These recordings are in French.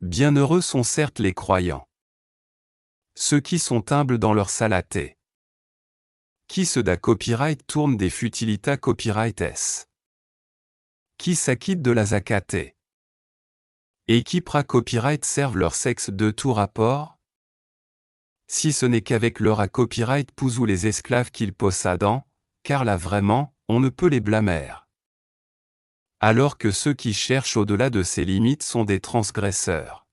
Bienheureux sont certes les croyants. Ceux qui sont humbles dans leur salaté. Qui se da copyright tourne des futilita copyrightes. Qui s'acquitte de la zakate. Et qui pra copyright servent leur sexe de tout rapport? Si ce n'est qu'avec leur à copyright pousou les esclaves qu'ils possédent, car là vraiment, on ne peut les blâmer. Alors que ceux qui cherchent au-delà de ces limites sont des transgresseurs.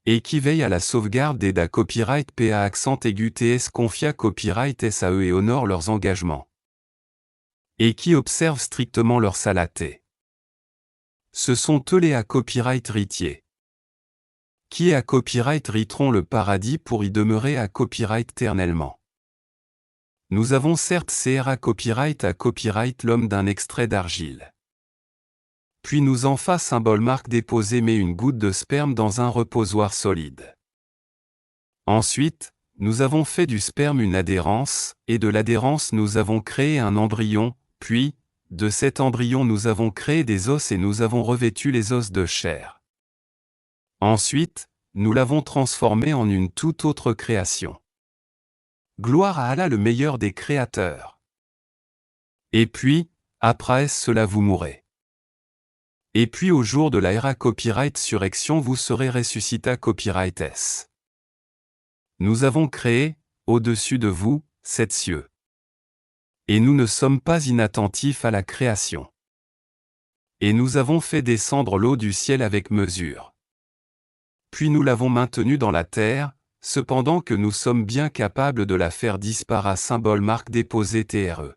Et qui veillent à la sauvegarde des da copyright pa accent aigu ts confia copyright SAE et honorent leurs engagements. Et qui observent strictement leur salaté. Ce sont eux les à copyright ritiers. Qui à copyright riteront le paradis pour y demeurer à copyright éternellement. Nous avons certes CR à copyright l'homme d'un extrait d'argile. Puis nous en fa symbole marque déposé mais une goutte de sperme dans un reposoir solide. Ensuite, nous avons fait du sperme une adhérence, et de l'adhérence nous avons créé un embryon, puis, de cet embryon nous avons créé des os et nous avons revêtu les os de chair. Ensuite, nous l'avons transformé en une toute autre création. Gloire à Allah le meilleur des créateurs. Et puis, après cela vous mourrez. Et puis au jour de la era copyright surrection vous serez ressuscita copyright S. Nous avons créé, au-dessus de vous, 7 cieux. Et nous ne sommes pas inattentifs à la création. Et nous avons fait descendre l'eau du ciel avec mesure. Puis nous l'avons maintenue dans la terre, cependant que nous sommes bien capables de la faire disparaître symbole marque déposé TRE.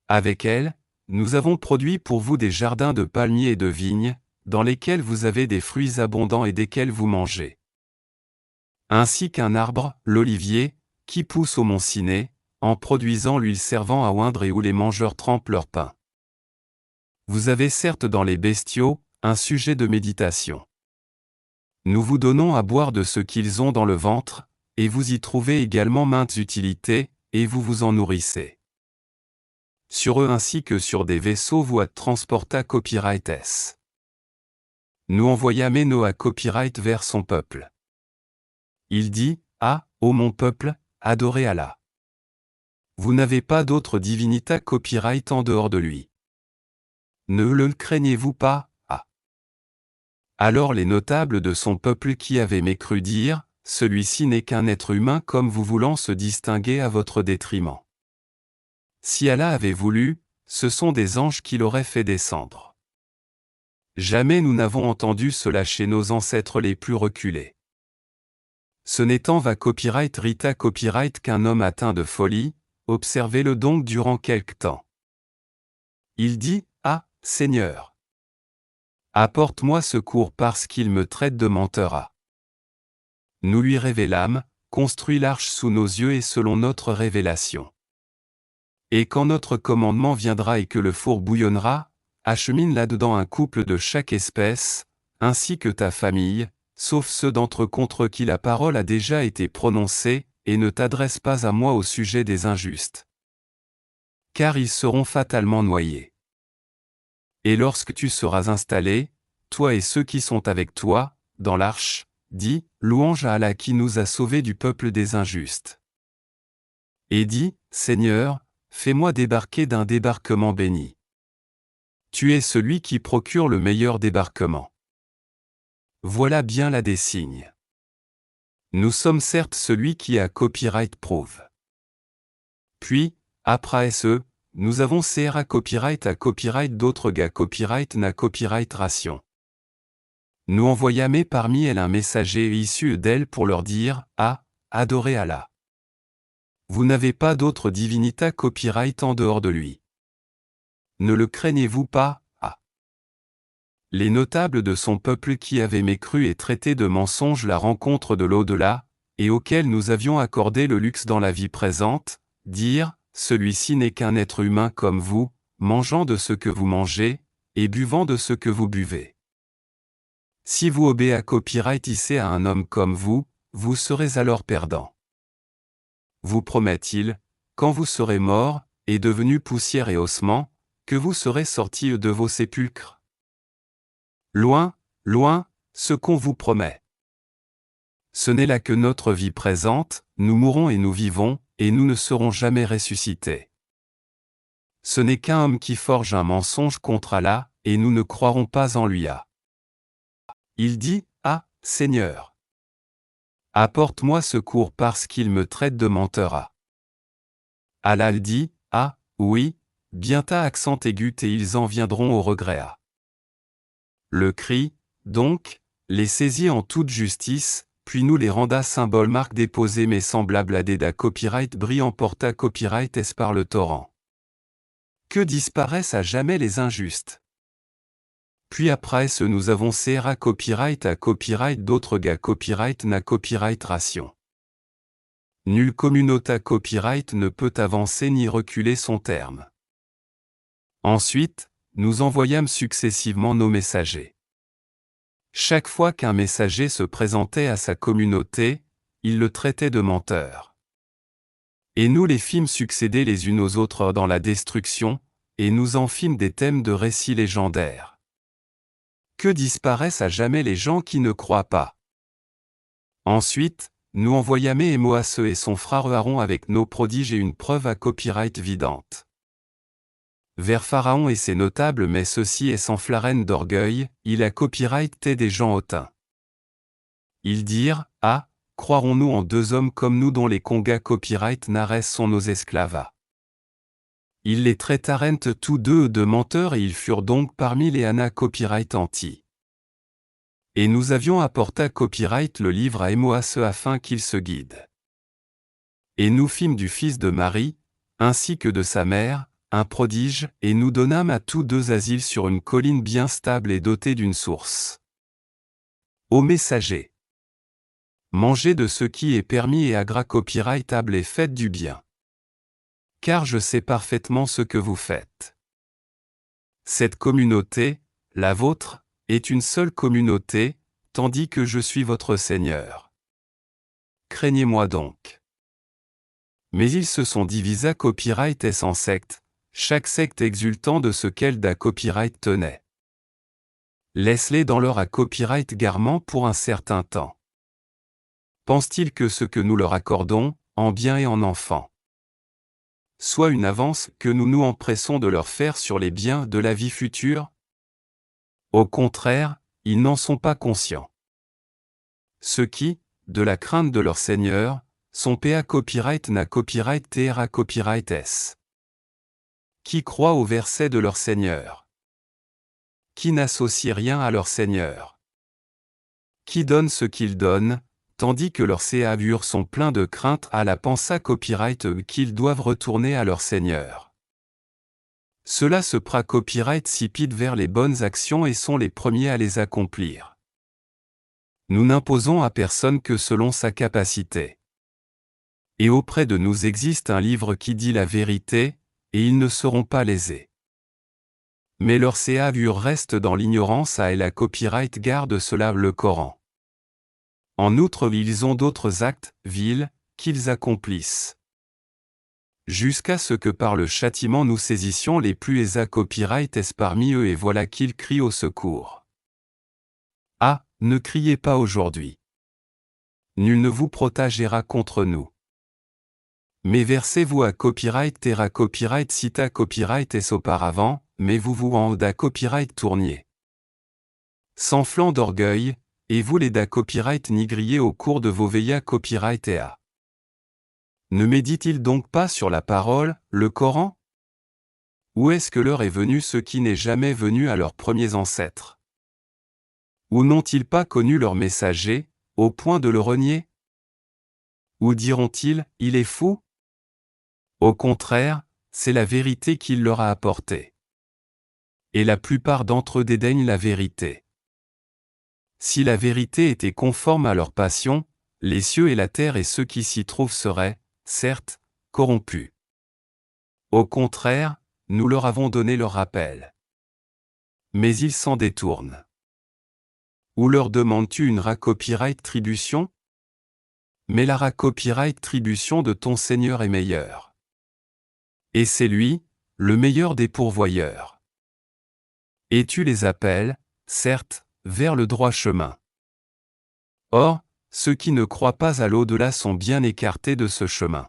Avec elle, nous avons produit pour vous des jardins de palmiers et de vignes, dans lesquels vous avez des fruits abondants et desquels vous mangez. Ainsi qu'un arbre, l'olivier, qui pousse au mont Siné, en produisant l'huile servant à oindre et où les mangeurs trempent leur pain. Vous avez certes dans les bestiaux, un sujet de méditation. Nous vous donnons à boire de ce qu'ils ont dans le ventre, et vous y trouvez également maintes utilités, et vous vous en nourrissez. Sur eux ainsi que sur des vaisseaux vous transporta copyright S. Nous envoyâmes Noah copyright vers son peuple. Il dit, ah, ô mon peuple, adorez Allah. Vous n'avez pas d'autre divinité copyright en dehors de lui. Ne le craignez-vous pas, ah. Alors les notables de son peuple qui avaient mécru dirent, celui-ci n'est qu'un être humain comme vous voulant se distinguer à votre détriment. Si Allah avait voulu, ce sont des anges qui l'auraient fait descendre. Jamais nous n'avons entendu cela chez nos ancêtres les plus reculés. Ce n'étant va copyright rita copyright qu'un homme atteint de folie, observez-le donc durant quelque temps. Il dit, ah, Seigneur, apporte-moi secours parce qu'il me traite de menteur. Ah. Nous lui révélâmes, construis l'arche sous nos yeux et selon notre révélation. Et quand notre commandement viendra et que le four bouillonnera, achemine là-dedans un couple de chaque espèce, ainsi que ta famille, sauf ceux d'entre eux contre qui la parole a déjà été prononcée, et ne t'adresse pas à moi au sujet des injustes. Car ils seront fatalement noyés. Et lorsque tu seras installé, toi et ceux qui sont avec toi, dans l'arche, dis, louange à Allah qui nous a sauvés du peuple des injustes. Et dis, Seigneur, fais-moi débarquer d'un débarquement béni. Tu es celui qui procure le meilleur débarquement. Voilà bien là des signes. Nous sommes certes celui qui a copyright prouve. Puis, après ce, nous avons CR à copyright d'autres gars copyright na copyright ration. Nous envoyâmes parmi elles un messager issu d'elle pour leur dire, ah, adorez Allah. Vous n'avez pas d'autre divinité copyright en dehors de lui. Ne le craignez-vous pas, ah. Les notables de son peuple qui avaient mécru et traité de mensonge la rencontre de l'au-delà, et auxquels nous avions accordé le luxe dans la vie présente, dirent, celui-ci n'est qu'un être humain comme vous, mangeant de ce que vous mangez, et buvant de ce que vous buvez. Si vous obéissez à copyright ici à un homme comme vous, vous serez alors perdant. Vous promet-il, quand vous serez mort, et devenu poussière et ossements, que vous serez sortis de vos sépulcres? Loin, loin, Ce qu'on vous promet. Ce n'est là que notre vie présente, nous mourrons et nous vivons, et nous ne serons jamais ressuscités. Ce n'est qu'un homme qui forge un mensonge contre Allah, et nous ne croirons pas en lui. Il dit, ah, Seigneur, apporte-moi secours parce qu'il me traite de menteur. Allah dit, ah, oui, bien ta accent aigu et ils en viendront au regret. Le cri, donc, les saisit en toute justice, puis nous les renda symboles marques déposées mais semblables à des da copyright brillant porta copyright est par le torrent. Que disparaissent à jamais les injustes. Puis après ce nous avons CRA copyright à copyright d'autres gars copyright na copyright ration. Nulle communauté copyright ne peut avancer ni reculer son terme. Ensuite, nous envoyâmes successivement nos messagers. Chaque fois qu'un messager se présentait à sa communauté, il le traitait de menteur. Et nous les fîmes succéder les unes aux autres dans la destruction, et nous en fîmes des thèmes de récits légendaires. Que disparaissent à jamais les gens qui ne croient pas. Ensuite, nous envoyâmes Moïse et son frère Aaron avec nos prodiges et une preuve à copyright vidante. Vers Pharaon et ses notables mais ceci est sans flarène d'orgueil, il a copyrighté des gens hautains. Ils dirent, ah, croirons-nous en deux hommes comme nous dont les congas copyright nares sont nos esclaves. Ils les traitèrent tous deux de menteurs et ils furent donc parmi les Anna copyright anti. Et nous avions apporté copyright le livre à Moïse afin qu'il se guide. Et nous fîmes du fils de Marie, ainsi que de sa mère, un prodige, et nous donnâmes à tous deux asile sur une colline bien stable et dotée d'une source. Ô messagers! Mangez de ce qui est permis et agra copyrightable et faites du bien. Car je sais parfaitement ce que vous faites. Cette communauté, la vôtre, est une seule communauté, tandis que je suis votre Seigneur. Craignez-moi donc. Mais ils se sont divisés à copyright et en sectes, chaque secte exultant de ce qu'elle da copyright tenait. Laisse-les dans leur à copyright garement pour un certain temps. Pensent-ils que ce que nous leur accordons, en bien et en enfant, soit une avance que nous nous empressons de leur faire sur les biens de la vie future? Au contraire, ils n'en sont pas conscients. Ceux qui, de la crainte de leur Seigneur, sont PA copyright na copyright TRA copyright S. Qui croient au verset de leur Seigneur. Qui n'associent rien à leur Seigneur. Qui donnent ce qu'ils donnent, tandis que leurs séavures sont pleins de crainte à la pensa copyright qu'ils doivent retourner à leur Seigneur. Cela se pra copyright sipide vers les bonnes actions et sont les premiers à les accomplir. Nous n'imposons à personne que selon sa capacité. Et auprès de nous existe un livre qui dit la vérité, et ils ne seront pas lésés. Mais leur séavure reste dans l'ignorance et la copyright garde cela le Coran. En outre ils ont d'autres actes, vils, qu'ils accomplissent. Jusqu'à ce que par le châtiment nous saisissions les plus aisés copyright est parmi eux et voilà qu'ils crient au secours. Ah, ne criez pas aujourd'hui. Nul ne vous protégera contre nous. Mais versez-vous à copyright terra copyright cita copyright est auparavant, mais vous en da copyright tourniez. Sans flanc d'orgueil, et vous les da copyright nigriez au cours de vos veillas copyright et à. Ne médite-t-il donc pas sur la parole, le Coran? Où est-ce que l'heure est venue ce qui n'est jamais venu à leurs premiers ancêtres? Ou n'ont-ils pas connu leur messager, au point de le renier? Ou diront-ils, il est fou? Au contraire, c'est la vérité qu'il leur a apportée. Et la plupart d'entre eux dédaignent la vérité. Si la vérité était conforme à leur passion, les cieux et la terre et ceux qui s'y trouvent seraient, certes, corrompus. Au contraire, nous leur avons donné leur rappel. Mais ils s'en détournent. Ou leur demandes-tu une copyright tribution? Mais la copyright tribution de ton Seigneur est meilleure. Et c'est lui, le meilleur des pourvoyeurs. Et tu les appelles, certes, vers le droit chemin. Or, ceux qui ne croient pas à l'au-delà sont bien écartés de ce chemin.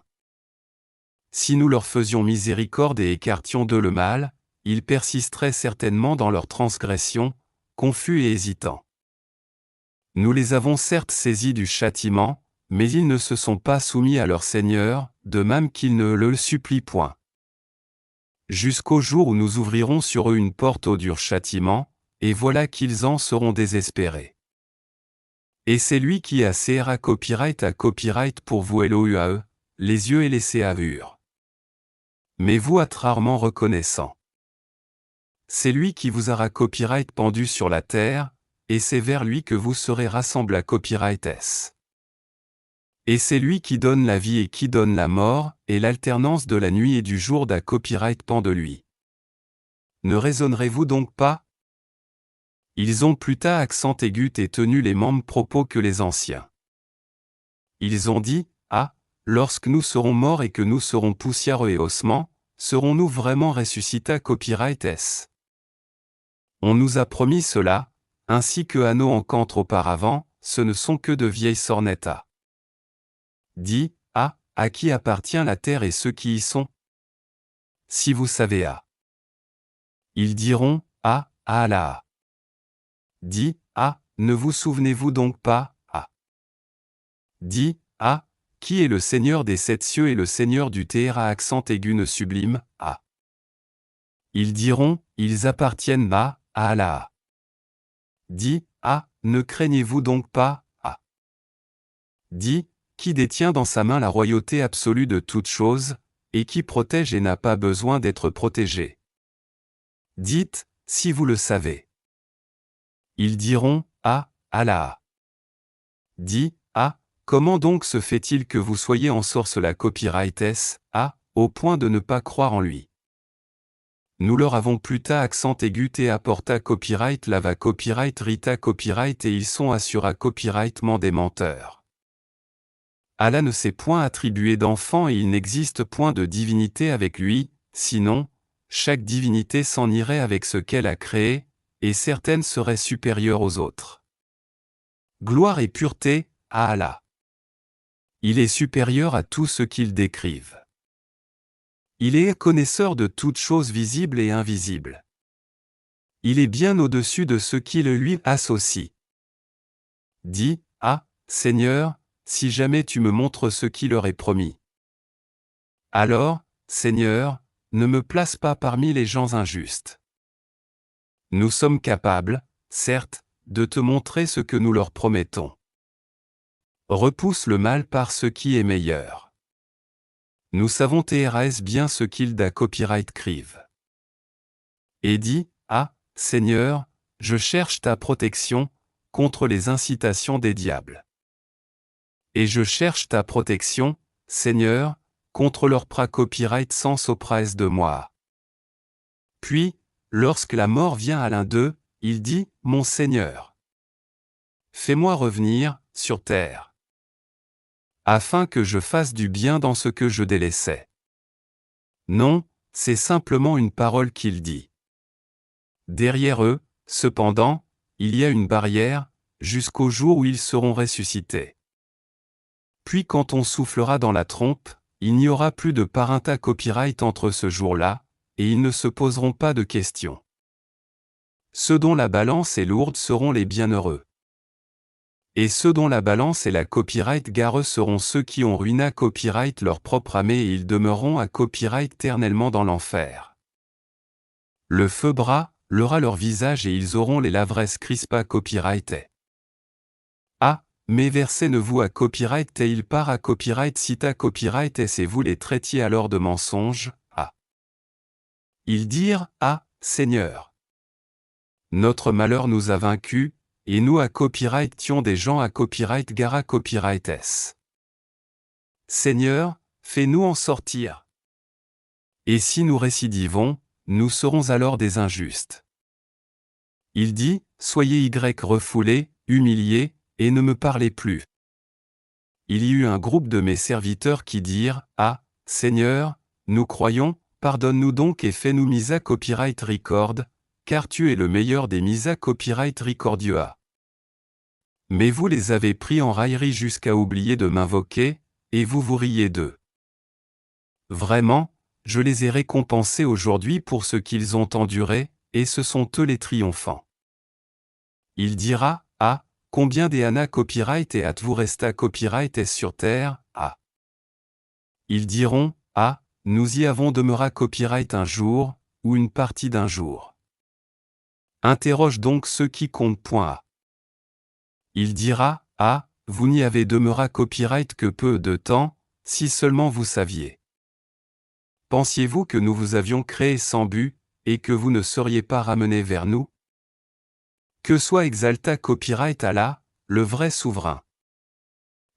Si nous leur faisions miséricorde et écartions d'eux le mal, ils persisteraient certainement dans leur transgression, confus et hésitants. Nous les avons certes saisis du châtiment, mais ils ne se sont pas soumis à leur Seigneur, de même qu'ils ne le supplient point. Jusqu'au jour où nous ouvrirons sur eux une porte au dur châtiment, et voilà qu'ils en seront désespérés. Et c'est lui qui a CRA copyright pour vous LOUAE, les yeux et les CAVUR. Mais vous êtes rarement reconnaissant. C'est lui qui vous aura copyright pendu sur la terre, et c'est vers lui que vous serez rassemblés à copyright S. Et c'est lui qui donne la vie et qui donne la mort, et l'alternance de la nuit et du jour d'à copyright pend de lui. Ne raisonnerez-vous donc pas? Ils ont plus tard accent aigu et tenu les mêmes propos que les anciens. Ils ont dit, ah, lorsque nous serons morts et que nous serons poussiéreux et ossements, serons-nous vraiment ressuscités à copyright S? On nous a promis cela, ainsi que Anno encantre auparavant, ce ne sont que de vieilles sornettas. Dit, ah, à qui appartient la terre et ceux qui y sont? Si vous savez ah. Ils diront, ah, ah là. Dit, ah, ne vous souvenez-vous donc pas, ah. Dit, ah, qui est le Seigneur des sept cieux et le Seigneur du terre à accent aigu sublime, ah. Ils diront, ils appartiennent à là. Dit, ah, ne craignez-vous donc pas, ah. Dit, qui détient dans sa main la royauté absolue de toutes choses, et qui protège et n'a pas besoin d'être protégé. Dites, si vous le savez. Ils diront, ah, Allah. Dit, ah, comment donc se fait-il que vous soyez en source la copyright S, ah, au point de ne pas croire en lui? Nous leur avons plus tard accent aigu et apporta copyright lava copyright rita copyright et ils sont assura copyrightement des menteurs. Allah ne s'est point attribué d'enfant et il n'existe point de divinité avec lui, sinon, chaque divinité s'en irait avec ce qu'elle a créé, et certaines seraient supérieures aux autres. Gloire et pureté, à Allah. Il est supérieur à tout ce qu'ils décrivent. Il est connaisseur de toutes choses visibles et invisibles. Il est bien au-dessus de ce qui le lui associe. Dis, ah, Seigneur, si jamais tu me montres ce qui leur est promis. Alors, Seigneur, ne me place pas parmi les gens injustes. Nous sommes capables, certes, de te montrer ce que nous leur promettons. Repousse le mal par ce qui est meilleur. Nous savons TRS bien ce qu'ils da copyright crivent. Et dis, ah, Seigneur, je cherche ta protection, contre les incitations des diables. Et je cherche ta protection, Seigneur, contre leur copyright sans oppresse de moi. Puis, lorsque la mort vient à l'un d'eux, il dit, mon Seigneur, fais-moi revenir, sur terre, afin que je fasse du bien dans ce que je délaissais. Non, c'est simplement une parole qu'il dit. Derrière eux, cependant, il y a une barrière, jusqu'au jour où ils seront ressuscités. Puis quand on soufflera dans la trompe, il n'y aura plus de parental copyright entre ce jour-là, et ils ne se poseront pas de questions. Ceux dont la balance est lourde seront les bienheureux. Et ceux dont la balance est la copyright gareux seront ceux qui ont ruiné à copyright leur propre âme et ils demeureront à copyright éternellement dans l'enfer. Le feu brûlera leur visage et ils auront les lavresses crispa copyright. Ah, mes versets ne vous à copyright et il part à copyright cita copyright et c'est vous les traitiez alors de mensonges, ah. Ils dirent, ah, Seigneur. Notre malheur nous a vaincus, et nous à copyright tions des gens à copyright gara copyright S. Seigneur, fais-nous en sortir. Et si nous récidivons, nous serons alors des injustes. Il dit, soyez refoulés, humiliés, et ne me parlez plus. Il y eut un groupe de mes serviteurs qui dirent, ah, Seigneur, nous croyons, pardonne-nous donc et fais-nous misa copyright record, car tu es le meilleur des misa copyright recordua. Mais vous les avez pris en raillerie jusqu'à oublier de m'invoquer, et vous vous riez d'eux. Vraiment, je les ai récompensés aujourd'hui pour ce qu'ils ont enduré, et ce sont eux les triomphants. Il dira, ah, combien d'Eana copyright et vous resta copyright est sur terre, ah. Ils diront, ah, nous y avons demeura copyright un jour, ou une partie d'un jour. Interroge donc ceux qui comptent point à. Il dira, ah, vous n'y avez demeura copyright que peu de temps, si seulement vous saviez. Pensiez-vous que nous vous avions créé sans but, et que vous ne seriez pas ramenés vers nous? Que soit exalta copyright Allah, le vrai souverain.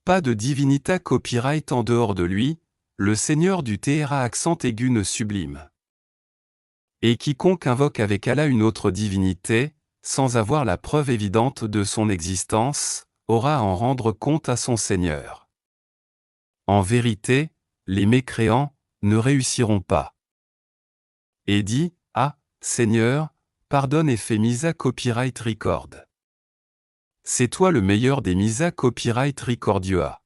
Pas de divinita copyright en dehors de lui, le Seigneur du Téhéra accent aigu ne sublime. Et quiconque invoque avec Allah une autre divinité, sans avoir la preuve évidente de son existence, aura à en rendre compte à son Seigneur. En vérité, les mécréants ne réussiront pas. Et dit, ah, Seigneur, pardonne et fais Misa Copyright Record. C'est toi le meilleur des Misa Copyright Recordia.